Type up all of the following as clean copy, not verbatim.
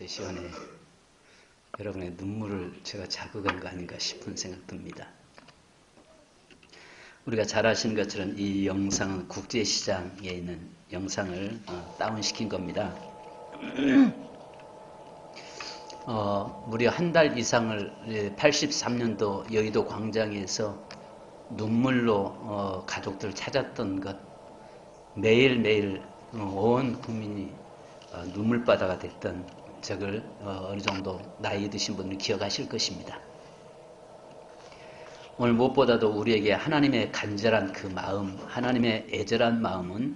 시간에 여러분의 눈물을 제가 자극한 거 아닌가 싶은 생각 듭니다. 우리가 잘 아시는 것처럼 이 영상은 국제시장에 있는 영상을 다운시킨 겁니다. 무려 한 달 이상을 83년도 여의도 광장에서 눈물로 가족들을 찾았던 것, 매일매일 온 국민이 눈물바다가 됐던 적을 어느 정도 나이 드신 분들은 기억하실 것입니다. 오늘 무엇보다도 우리에게 하나님의 간절한 그 마음, 하나님의 애절한 마음은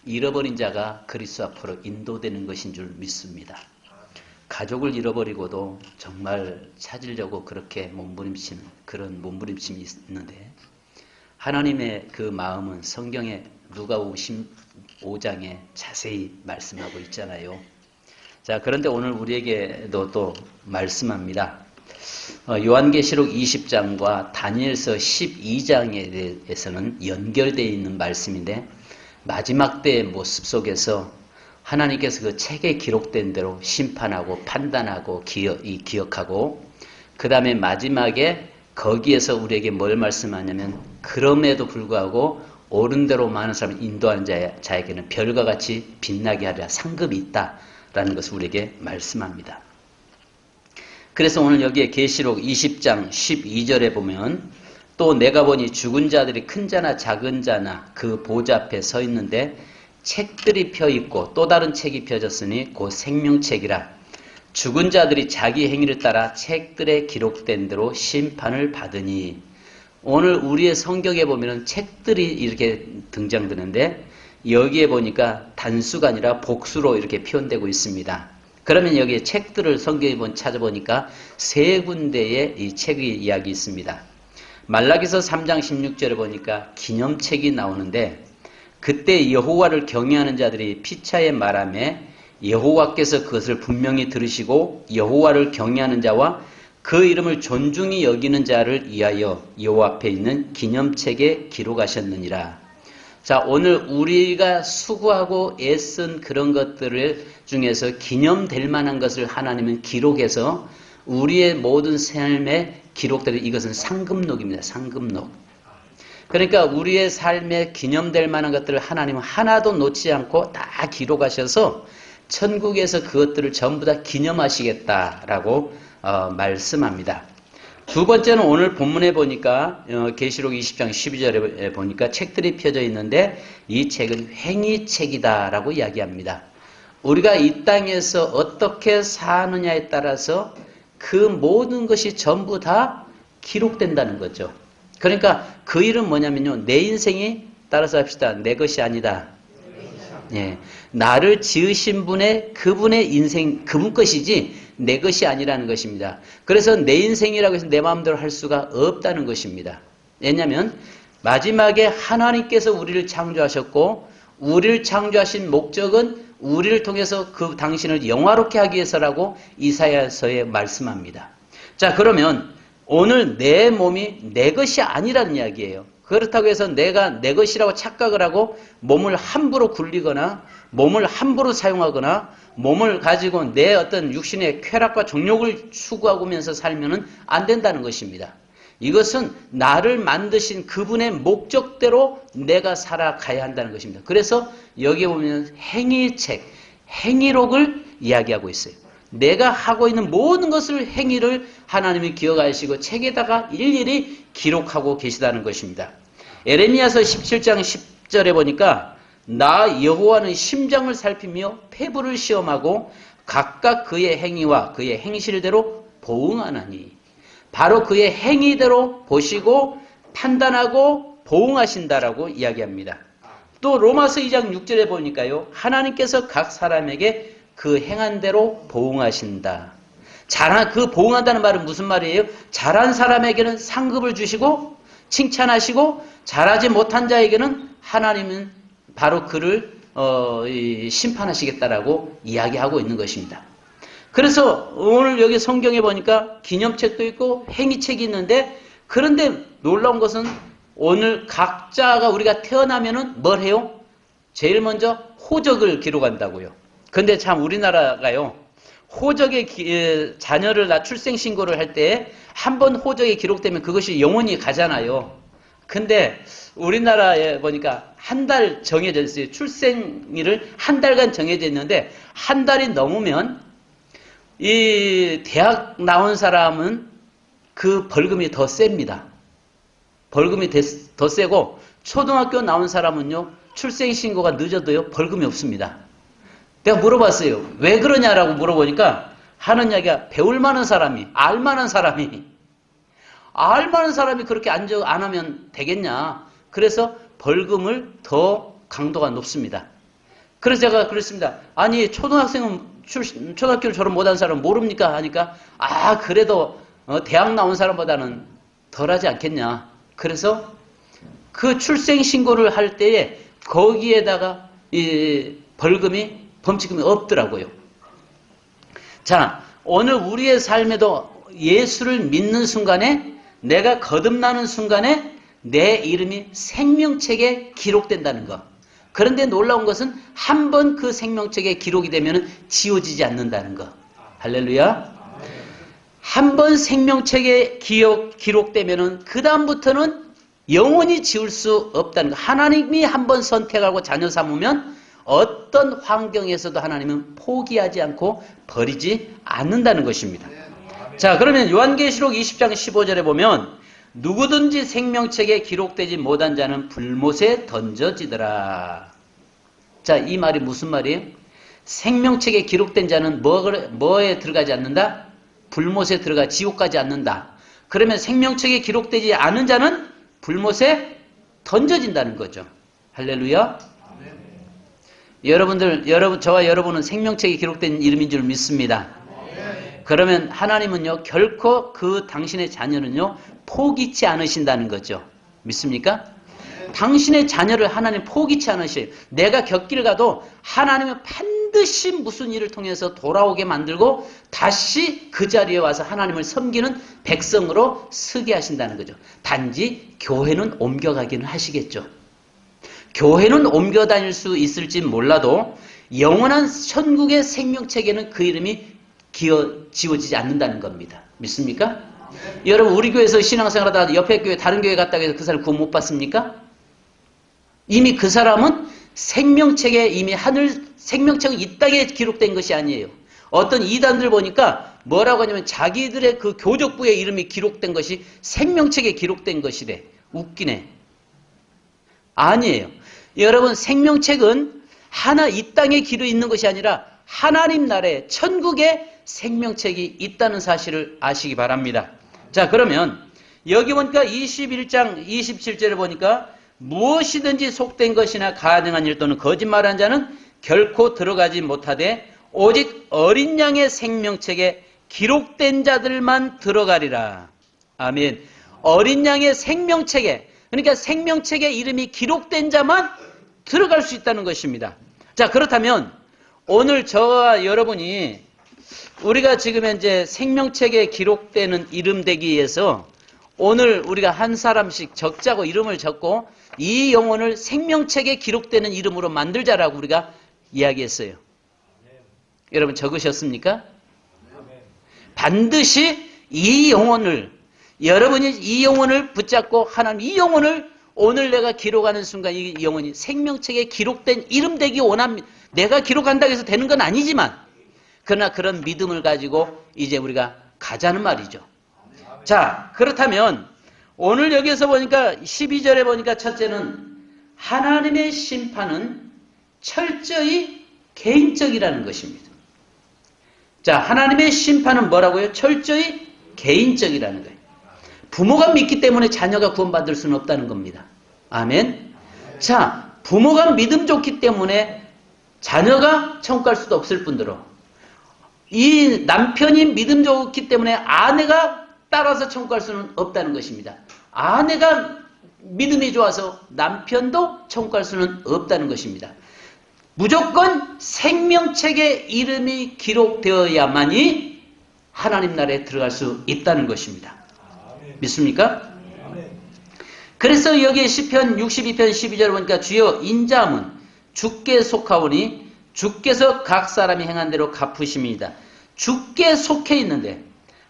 잃어버린 자가 그리스도 앞으로 인도되는 것인 줄 믿습니다. 가족을 잃어버리고도 정말 찾으려고 그렇게 몸부림치는 그런 몸부림침이 있는데, 하나님의 그 마음은 성경에 누가복음 15장에 자세히 말씀하고 있잖아요. 자, 그런데 오늘 우리에게도 또 말씀합니다. 요한계시록 20장과 다니엘서 12장에 대해서는 연결되어 있는 말씀인데, 마지막 때의 모습 속에서 하나님께서 그 책에 기록된 대로 심판하고 판단하고 기억하고, 그 다음에 마지막에 거기에서 우리에게 뭘 말씀하냐면, 그럼에도 불구하고 옳은 대로 많은 사람을 인도하는 자에게는 별과 같이 빛나게 하리라 상급이 있다라는 것을 우리에게 말씀합니다. 그래서 오늘 여기에 계시록 20장 12절에 보면, 또 내가 보니 죽은 자들이 큰 자나 작은 자나 그 보좌 앞에 서 있는데 책들이 펴 있고 또 다른 책이 펴졌으니 곧 생명책이라. 죽은 자들이 자기 행위를 따라 책들에 기록된 대로 심판을 받으니. 오늘 우리의 성경에 보면 책들이 이렇게 등장되는데, 여기에 보니까 단수가 아니라 복수로 이렇게 표현되고 있습니다. 그러면 여기에 책들을 성경에 찾아보니까 세 군데의 이 책의 이야기 있습니다. 말라기서 3장 16절에 보니까 기념책이 나오는데, 그때 여호와를 경외하는 자들이 피차에 말하매 여호와께서 그것을 분명히 들으시고 여호와를 경외하는 자와 그 이름을 존중히 여기는 자를 위하여 여호와 앞에 있는 기념책에 기록하셨느니라. 자, 오늘 우리가 수고하고 애쓴 그런 것들을 중에서 기념될 만한 것을 하나님은 기록해서 우리의 모든 삶에 기록되는, 이것은 상급록입니다. 상급록. 그러니까 우리의 삶에 기념될 만한 것들을 하나님은 하나도 놓지 않고 다 기록하셔서 천국에서 그것들을 전부 다 기념하시겠다라고 말씀합니다. 두 번째는 오늘 본문에 보니까 계시록 20장 12절에 보니까 책들이 펴져 있는데, 이 책은 행위책이다라고 이야기합니다. 우리가 이 땅에서 어떻게 사느냐에 따라서 그 모든 것이 전부 다 기록된다는 거죠. 그러니까 그 일은 뭐냐면요, 내 인생이, 따라서 합시다, 내 것이 아니다. 예, 나를 지으신 그분의 인생, 그분 것이지 내 것이 아니라는 것입니다. 그래서 내 인생이라고 해서 내 마음대로 할 수가 없다는 것입니다. 왜냐하면 마지막에 하나님께서 우리를 창조하셨고, 우리를 창조하신 목적은 우리를 통해서 그 당신을 영화롭게 하기 위해서라고 이사야서에 말씀합니다. 자, 그러면 오늘 내 몸이 내 것이 아니라는 이야기예요. 그렇다고 해서 내가 내 것이라고 착각을 하고 몸을 함부로 굴리거나 몸을 함부로 사용하거나 몸을 가지고 내 어떤 육신의 쾌락과 정욕을 추구하면서 살면은 안 된다는 것입니다. 이것은 나를 만드신 그분의 목적대로 내가 살아가야 한다는 것입니다. 그래서 여기에 보면 행위책, 행위록을 이야기하고 있어요. 내가 하고 있는 모든 것을, 행위를 하나님이 기억하시고 책에다가 일일이 기록하고 계시다는 것입니다. 에레미야서 17장 10절에 보니까 나 여호와는 심장을 살피며 폐부를 시험하고 각각 그의 행위와 그의 행실대로 보응하나니. 바로 그의 행위대로 보시고 판단하고 보응하신다라고 이야기합니다. 또 로마서 2장 6절에 보니까요, 하나님께서 각 사람에게 그 행한 대로 보응하신다. 그 보응한다는 말은 무슨 말이에요? 잘한 사람에게는 상급을 주시고 칭찬하시고, 잘하지 못한 자에게는 하나님은 바로 그를 심판하시겠다라고 이야기하고 있는 것입니다. 그래서 오늘 여기 성경에 보니까 기념책도 있고 행위책이 있는데, 그런데 놀라운 것은 오늘 각자가 우리가 태어나면은 뭘 해요? 제일 먼저 호적을 기록한다고요. 근데 참 우리나라가요, 자녀를 출생신고를 할 때 한 번 호적에 기록되면 그것이 영원히 가잖아요. 근데 우리나라에 보니까 한 달 정해져 있어요. 출생일을 한 달간 정해져 있는데 한 달이 넘으면 이 대학 나온 사람은 그 벌금이 더 셉니다. 벌금이 더 세고 초등학교 나온 사람은요. 출생신고가 늦어도요. 벌금이 없습니다. 내가 물어봤어요. 왜 그러냐라고 물어보니까 하는 이야기가 배울 만한 사람이 알만한 사람이 그렇게 안 하면 되겠냐. 그래서 벌금을 더 강도가 높습니다. 그래서 제가 그랬습니다. 아니 초등학생은 초등학교를 졸업 못한 사람은 모릅니까? 하니까 그래도 대학 나온 사람보다는 덜하지 않겠냐. 그래서 그 출생신고를 할 때에 거기에다가 이 범칙금이 없더라고요. 자, 오늘 우리의 삶에도 예수를 믿는 순간에 내가 거듭나는 순간에 내 이름이 생명책에 기록된다는 것. 그런데 놀라운 것은 한 번 그 생명책에 기록이 되면 지워지지 않는다는 것. 할렐루야. 한 번 생명책에 기록되면 그 다음부터는 영원히 지울 수 없다는 것. 하나님이 한 번 선택하고 자녀 삼으면 어떤 환경에서도 하나님은 포기하지 않고 버리지 않는다는 것입니다. 자, 그러면 요한계시록 20장 15절에 보면 누구든지 생명책에 기록되지 못한 자는 불못에 던져지더라. 자, 이 말이 무슨 말이에요? 생명책에 기록된 자는 뭐에 들어가지 않는다? 불못에 들어가 지옥까지 않는다. 그러면 생명책에 기록되지 않은 자는 불못에 던져진다는 거죠. 할렐루야. 저와 여러분은 생명책에 기록된 이름인 줄 믿습니다. 그러면 하나님은요, 결코 그 당신의 자녀는요, 포기치 않으신다는 거죠. 믿습니까? 당신의 자녀를 하나님 포기치 않으셔요. 내가 곁길 가도 하나님은 반드시 무슨 일을 통해서 돌아오게 만들고 다시 그 자리에 와서 하나님을 섬기는 백성으로 서게 하신다는 거죠. 단지 교회는 옮겨가기는 하시겠죠. 교회는 옮겨 다닐 수 있을지 몰라도 영원한 천국의 생명책에는 그 이름이 지워지지 않는다는 겁니다. 믿습니까? 여러분 우리 교회에서 신앙생활하다가 옆에 교회 다른 교회 갔다고 해서 그 사람 구원 못 받습니까? 이미 그 사람은 생명책에 이미 생명책은 이 땅에 기록된 것이 아니에요. 어떤 이단들 보니까 뭐라고 하냐면 자기들의 그 교적부의 이름이 기록된 것이 생명책에 기록된 것이래. 웃기네. 아니에요. 여러분 생명책은 이 땅에 기록이 있는 것이 아니라 하나님 나라에 천국에 생명책이 있다는 사실을 아시기 바랍니다. 자, 그러면 여기 보니까 21장 27절에 보니까 무엇이든지 속된 것이나 가증한 일 또는 거짓말한 자는 결코 들어가지 못하되 오직 어린 양의 생명책에 기록된 자들만 들어가리라. 아멘. 어린 양의 생명책에, 그러니까 생명책에 이름이 기록된 자만 들어갈 수 있다는 것입니다. 자, 그렇다면 오늘 저와 여러분이 우리가 지금 현재 생명책에 기록되는 이름 되기 위해서 오늘 우리가 한 사람씩 적자고 이름을 적고 이 영혼을 생명책에 기록되는 이름으로 만들자라고 우리가 이야기했어요. 여러분 적으셨습니까? 반드시 이 영혼을, 여러분이 이 영혼을 붙잡고 하나님 이 영혼을 오늘 내가 기록하는 순간 이 영혼이 생명책에 기록된 이름 되기 원합니다. 내가 기록한다고 해서 되는 건 아니지만 그러나 그런 믿음을 가지고 이제 우리가 가자는 말이죠. 자, 그렇다면 오늘 여기서 보니까 12절에 보니까 첫째는 하나님의 심판은 철저히 개인적이라는 것입니다. 자, 하나님의 심판은 뭐라고요? 철저히 개인적이라는 거예요. 부모가 믿기 때문에 자녀가 구원받을 수는 없다는 겁니다. 아멘. 자, 부모가 믿음 좋기 때문에 자녀가 천국 갈 수도 없을 뿐더러 이 남편이 믿음 좋기 때문에 아내가 따라서 천국 갈 수는 없다는 것입니다. 아내가 믿음이 좋아서 남편도 천국 갈 수는 없다는 것입니다. 무조건 생명책에 이름이 기록되어야만이 하나님 나라에 들어갈 수 있다는 것입니다. 믿습니까? 그래서 여기 시편 62편 12절 보니까 주여 인자함은 주께 속하오니 주께서 각 사람이 행한 대로 갚으심이다. 주께 속해 있는데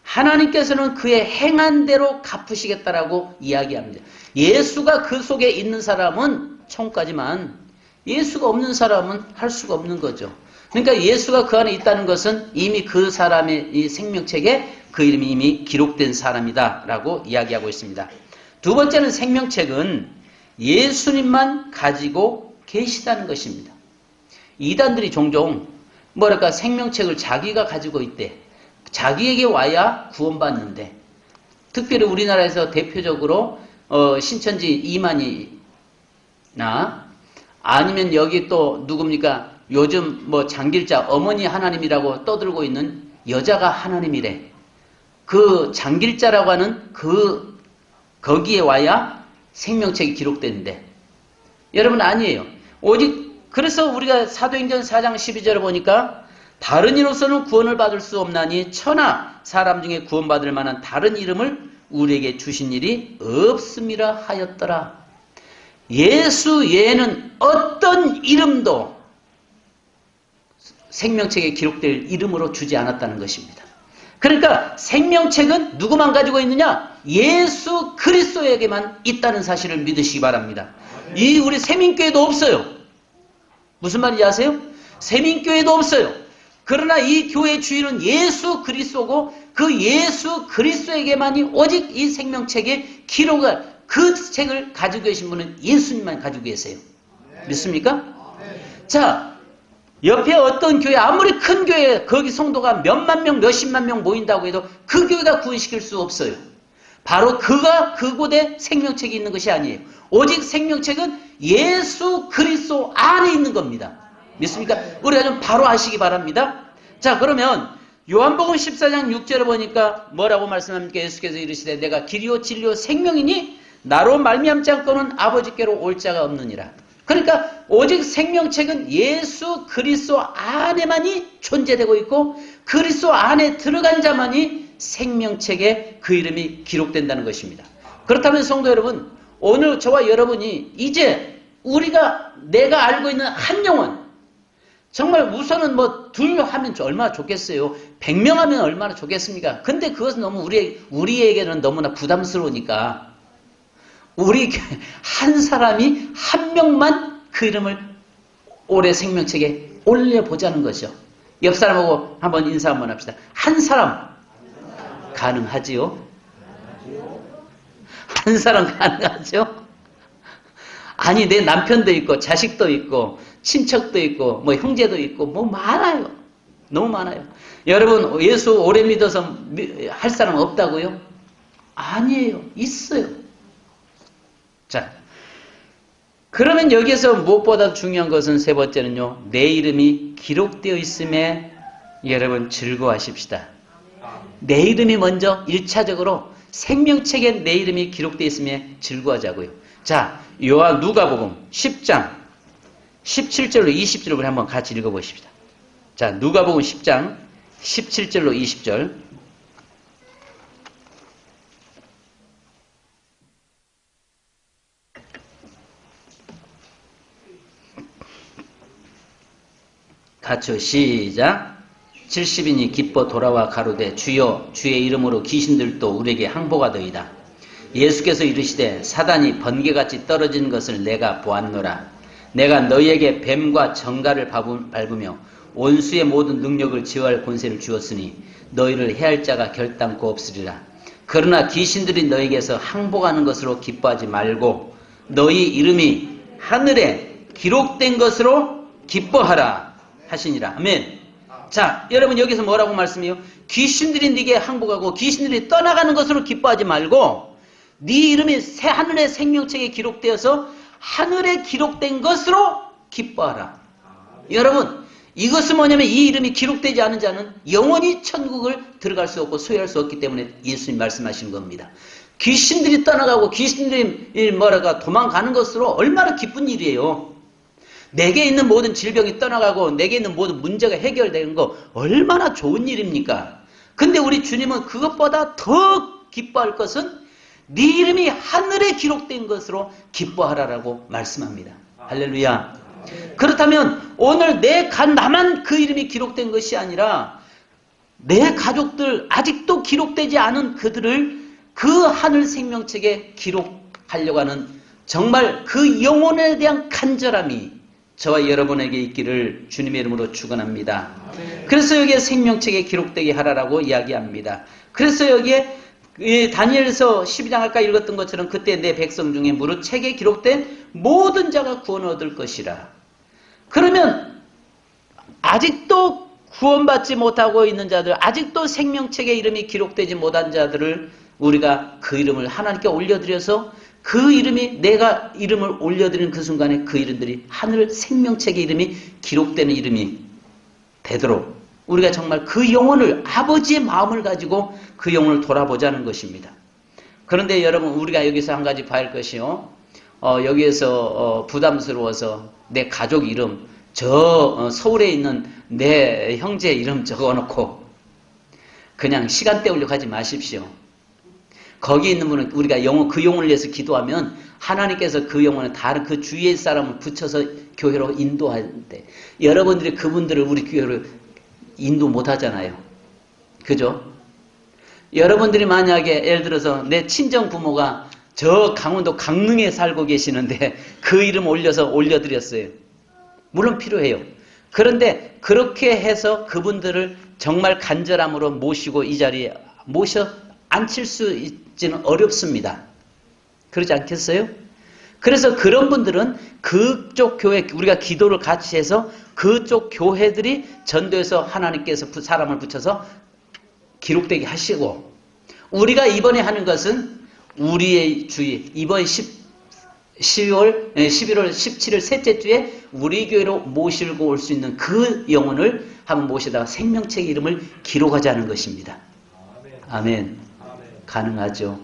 하나님께서는 그의 행한 대로 갚으시겠다라고 이야기합니다. 예수가 그 속에 있는 사람은 천국까지만 예수가 없는 사람은 할 수가 없는 거죠. 그러니까 예수가 그 안에 있다는 것은 이미 그 사람의 이 생명책에 그 이름이 이미 기록된 사람이다라고 이야기하고 있습니다. 두 번째는 생명책은 예수님만 가지고 계시다는 것입니다. 이단들이 종종 뭐랄까 생명책을 자기가 가지고 있대. 자기에게 와야 구원받는데 특별히 우리나라에서 대표적으로 신천지 이만희나 아니면 여기 또 누굽니까? 요즘 뭐 장길자 어머니 하나님이라고 떠들고 있는 여자가 하나님이래. 그 장길자라고 하는 거기에 와야 생명책이 기록되는데 여러분 아니에요. 오직 그래서 우리가 사도행전 4장 12절을 보니까 다른 이로서는 구원을 받을 수 없나니 천하 사람 중에 구원받을 만한 다른 이름을 우리에게 주신 일이 없음이라 하였더라. 예수 외에는 어떤 이름도 생명책에 기록될 이름으로 주지 않았다는 것입니다. 그러니까 생명책은 누구만 가지고 있느냐? 예수 그리스도에게만 있다는 사실을 믿으시기 바랍니다. 이 우리 세민교회도 없어요. 무슨 말인지 아세요? 세민교회도 없어요. 그러나 이 교회의 주인은 예수 그리스도고 그 예수 그리스도에게만이 오직 이 생명책의 기록을 그 책을 가지고 계신 분은 예수님만 가지고 계세요. 믿습니까? 자, 옆에 어떤 교회 아무리 큰 교회 거기 성도가 몇만 명 몇십만 명 모인다고 해도 그 교회가 구원시킬 수 없어요. 바로 그가 그곳에 생명책이 있는 것이 아니에요. 오직 생명책은 예수 그리스도 안에 있는 겁니다. 믿습니까? 우리가 좀 바로 아시기 바랍니다. 자, 그러면 요한복음 14장 6절을 보니까 뭐라고 말씀합니까? 예수께서 이르시되 내가 길이요 진리요 생명이니 나로 말미암지 않고는 아버지께로 올 자가 없느니라. 그러니까 오직 생명책은 예수 그리스도 안에만이 존재되고 있고 그리스도 안에 들어간 자만이 생명책에 그 이름이 기록된다는 것입니다. 그렇다면 성도 여러분, 오늘 저와 여러분이 이제 내가 알고 있는 한 영혼, 정말 우선은 뭐 둘 하면 얼마나 좋겠어요. 100명 하면 얼마나 좋겠습니까? 근데 그것은 너무 우리에게는 너무나 부담스러우니까 우리 한 사람이 한 명만 그 이름을 올해 생명책에 올려보자는 거죠. 옆 사람하고 한번 인사 한번 합시다. 한 사람 가능하지요? 한 사람 가능하죠? 아니 내 남편도 있고 자식도 있고 친척도 있고 뭐 형제도 있고 뭐 많아요. 너무 많아요. 여러분 예수 오래 믿어서 할 사람 없다고요? 아니에요. 있어요. 자, 그러면 여기서 무엇보다 중요한 것은 세 번째는요. 내 이름이 기록되어 있음에 여러분 즐거워하십시다. 내 이름이 먼저 1차적으로 생명책에 내 이름이 기록되어 있음에 즐거워하자고요. 자, 누가복음 10장 17절로 20절을 우리 한번 같이 읽어보십시다. 자, 누가복음 10장 17절로 20절. 같이 시작. 70인이 기뻐 돌아와 가로되 주여 주의 이름으로 귀신들도 우리에게 항복하더이다. 예수께서 이르시되 사단이 번개같이 떨어지는 것을 내가 보았노라. 내가 너희에게 뱀과 정갈을 밟으며 원수의 모든 능력을 제어할 권세를 주었으니 너희를 해할 자가 결단코 없으리라. 그러나 귀신들이 너희에게서 항복하는 것으로 기뻐하지 말고 너희 이름이 하늘에 기록된 것으로 기뻐하라 하시니라. 아멘. 자, 여러분 여기서 뭐라고 말씀해요? 귀신들이 네게 항복하고 귀신들이 떠나가는 것으로 기뻐하지 말고 네 이름이 새 하늘의 생명책에 기록되어서 하늘에 기록된 것으로 기뻐하라. 여러분 이것은 뭐냐면 이 이름이 기록되지 않은 자는 영원히 천국을 들어갈 수 없고 소유할 수 없기 때문에 예수님 말씀하신 겁니다. 귀신들이 떠나가고 귀신들이 도망가는 것으로 얼마나 기쁜 일이에요. 내게 있는 모든 질병이 떠나가고 내게 있는 모든 문제가 해결되는 거 얼마나 좋은 일입니까? 근데 우리 주님은 그것보다 더 기뻐할 것은 네 이름이 하늘에 기록된 것으로 기뻐하라라고 말씀합니다. 할렐루야. 그렇다면 오늘 나만 그 이름이 기록된 것이 아니라 내 가족들 아직도 기록되지 않은 그들을 그 하늘 생명책에 기록하려고 하는 정말 그 영혼에 대한 간절함이 저와 여러분에게 있기를 주님의 이름으로 축원합니다. 그래서 여기에 생명책에 기록되게 하라라고 이야기합니다. 그래서 여기에 다니엘서 12장 아까 읽었던 것처럼 그때 내 백성 중에 무릇 책에 기록된 모든 자가 구원을 얻을 것이라. 그러면 아직도 구원받지 못하고 있는 자들, 아직도 생명책에 이름이 기록되지 못한 자들을 우리가 그 이름을 하나님께 올려드려서 그 이름이 내가 이름을 올려드리는 그 순간에 그 이름들이 하늘 생명책의 이름이 기록되는 이름이 되도록 우리가 정말 그 영혼을 아버지의 마음을 가지고 그 영혼을 돌아보자는 것입니다. 그런데 여러분 우리가 여기서 한 가지 봐야 할 것이요. 여기에서 부담스러워서 내 가족 이름 서울에 있는 내 형제 이름 적어놓고 그냥 시간 때우려고 하지 마십시오. 거기 있는 분은 우리가 그 영혼을 위해서 기도하면 하나님께서 그 영혼을 다른 그 주위의 사람을 붙여서 교회로 인도하는데 여러분들이 그분들을 우리 교회로 인도 못하잖아요. 그죠? 여러분들이 만약에 예를 들어서 내 친정 부모가 저 강원도 강릉에 살고 계시는데 그 이름 올려드렸어요. 물론 필요해요. 그런데 그렇게 해서 그분들을 정말 간절함으로 모시고 이 자리에 모셔 앉힐 수 있지는 어렵습니다. 그러지 않겠어요? 그래서 그런 분들은 그쪽 교회, 우리가 기도를 같이 해서 그쪽 교회들이 전도해서 하나님께서 사람을 붙여서 기록되게 하시고 우리가 이번에 하는 것은 우리의 주의, 이번 11월 17일 셋째 주에 우리 교회로 모시고 올 수 있는 그 영혼을 한번 모시다가 생명책의 이름을 기록하자는 것입니다. 아멘. 가능하죠?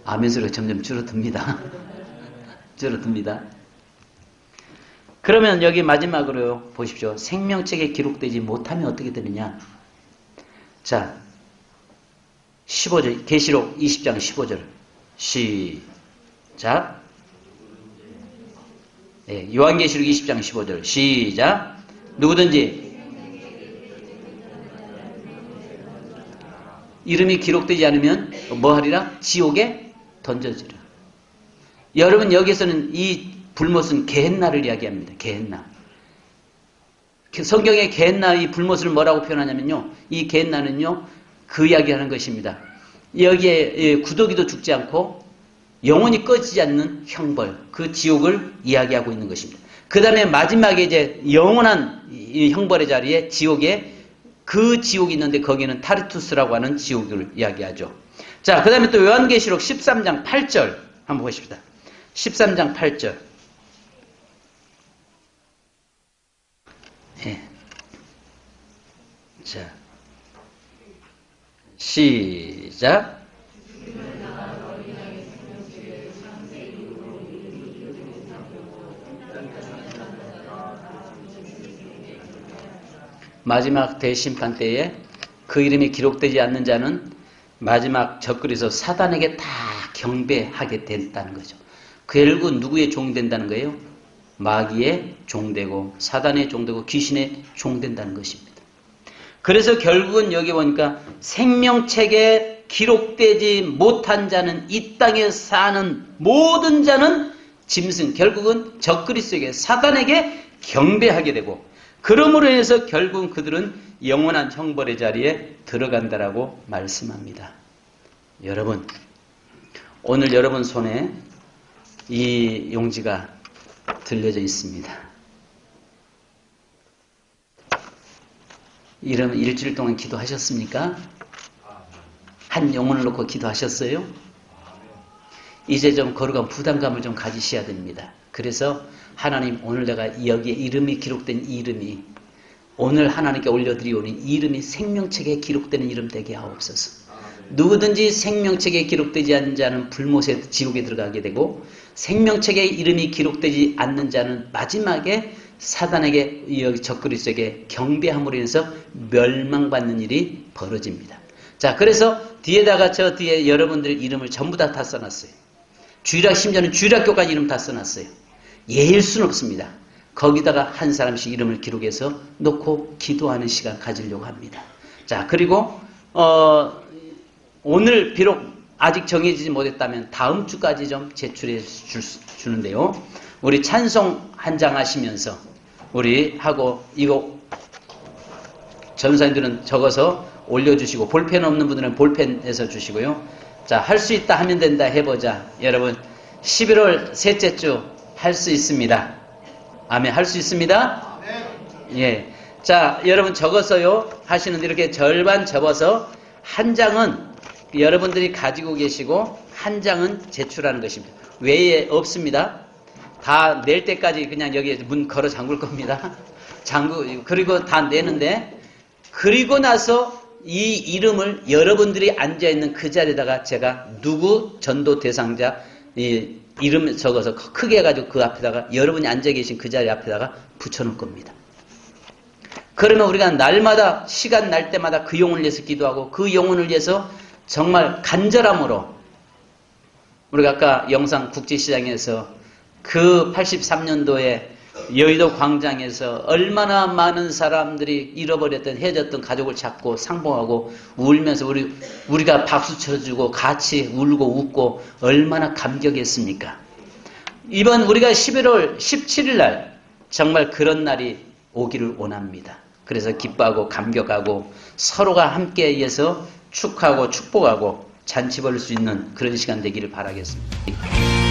아멘 소리가 점점 줄어듭니다. 줄어듭니다. 그러면 여기 마지막으로 보십시오. 생명책에 기록되지 못하면 어떻게 되느냐? 자, 15절, 계시록 20장 15절. 시작. 네, 요한계시록 20장 15절. 시작. 누구든지 이름이 기록되지 않으면 뭐 하리라? 지옥에 던져지라. 여러분 여기서는 이 불못은 게헨나를 이야기합니다. 게헨나. 성경의 게헨나 이 불못을 뭐라고 표현하냐면요. 이 게헨나는요. 그 이야기하는 것입니다. 여기에 구더기도 죽지 않고 영원히 꺼지지 않는 형벌, 그 지옥을 이야기하고 있는 것입니다. 그 다음에 마지막에 이제 영원한 이 형벌의 자리에 지옥에 그 지옥이 있는데 거기는 타르투스라고 하는 지옥을 이야기하죠. 자, 그 다음에 또 요한계시록 13장 8절 한번 보십시다. 13장 8절. 예. 자, 시작. 마지막 대심판 때에 그 이름이 기록되지 않는 자는 마지막 적그리서 사단에게 다 경배하게 된다는 거죠. 결국 누구의 종된다는 거예요? 마귀의 종되고 사단의 종되고 귀신의 종된다는 것입니다. 그래서 결국은 여기 보니까 생명책에 기록되지 못한 자는 이 땅에 사는 모든 자는 짐승, 결국은 적그리스도에게 사단에게 경배하게 되고 그러므로 해서 결국은 그들은 영원한 형벌의 자리에 들어간다라고 말씀합니다. 여러분, 오늘 여러분 손에 이 용지가 들려져 있습니다. 이러면 일주일 동안 기도하셨습니까? 한 영혼을 놓고 기도하셨어요? 이제 좀 거룩한 부담감을 좀 가지셔야 됩니다. 그래서 하나님 오늘 내가 여기에 이름이 기록된 이 이름이 오늘 하나님께 올려드리오니 이 이름이 생명책에 기록되는 이름 되게 하옵소서. 누구든지 생명책에 기록되지 않는 자는 불못에 지옥에 들어가게 되고 생명책에 이름이 기록되지 않는 자는 마지막에 사단에게 적그리스도에게 경배함으로 인해서 멸망받는 일이 벌어집니다. 자, 그래서 뒤에다가 저 뒤에 여러분들의 이름을 전부 다 써놨어요. 주일학 심지어는 주일학교까지 이름 다 써놨어요. 예일 수는 없습니다. 거기다가 한 사람씩 이름을 기록해서 놓고 기도하는 시간 가지려고 합니다. 자, 그리고 오늘 비록 아직 정해지지 못했다면 다음 주까지 좀 제출해 주는데요. 우리 찬송 한 장 하시면서 우리 하고 이거 전사님들은 적어서 올려주시고 볼펜 없는 분들은 볼펜에서 주시고요. 자, 할 수 있다 하면 된다 해보자. 여러분 11월 셋째 주 할 수 있습니다. 아멘. 할 수 있습니다. 예. 자, 여러분 적어서요 하시는데 이렇게 절반 접어서 한 장은 여러분들이 가지고 계시고 한 장은 제출하는 것입니다. 외에 없습니다. 다 낼 때까지 그냥 여기에 문 걸어 잠글 겁니다. 그리고 다 내는데, 그리고 나서 이 이름을 여러분들이 앉아있는 그 자리에다가 제가 누구 전도 대상자 이 이름 적어서 크게 해가지고 그 앞에다가 여러분이 앉아 계신 그 자리 앞에다가 붙여놓을 겁니다. 그러면 우리가 날마다 시간 날 때마다 그 영혼을 위해서 기도하고 그 영혼을 위해서 정말 간절함으로, 우리가 아까 영상 국제시장에서 그 83년도에 여의도 광장에서 얼마나 많은 사람들이 잃어버렸던 헤어졌던 가족을 찾고 상봉하고 울면서 우리가 박수 쳐주고 같이 울고 웃고 얼마나 감격했습니까? 이번 우리가 11월 17일 날 정말 그런 날이 오기를 원합니다. 그래서 기뻐하고 감격하고 서로가 함께해서 축하하고 축복하고 잔치 벌일 수 있는 그런 시간 되기를 바라겠습니다.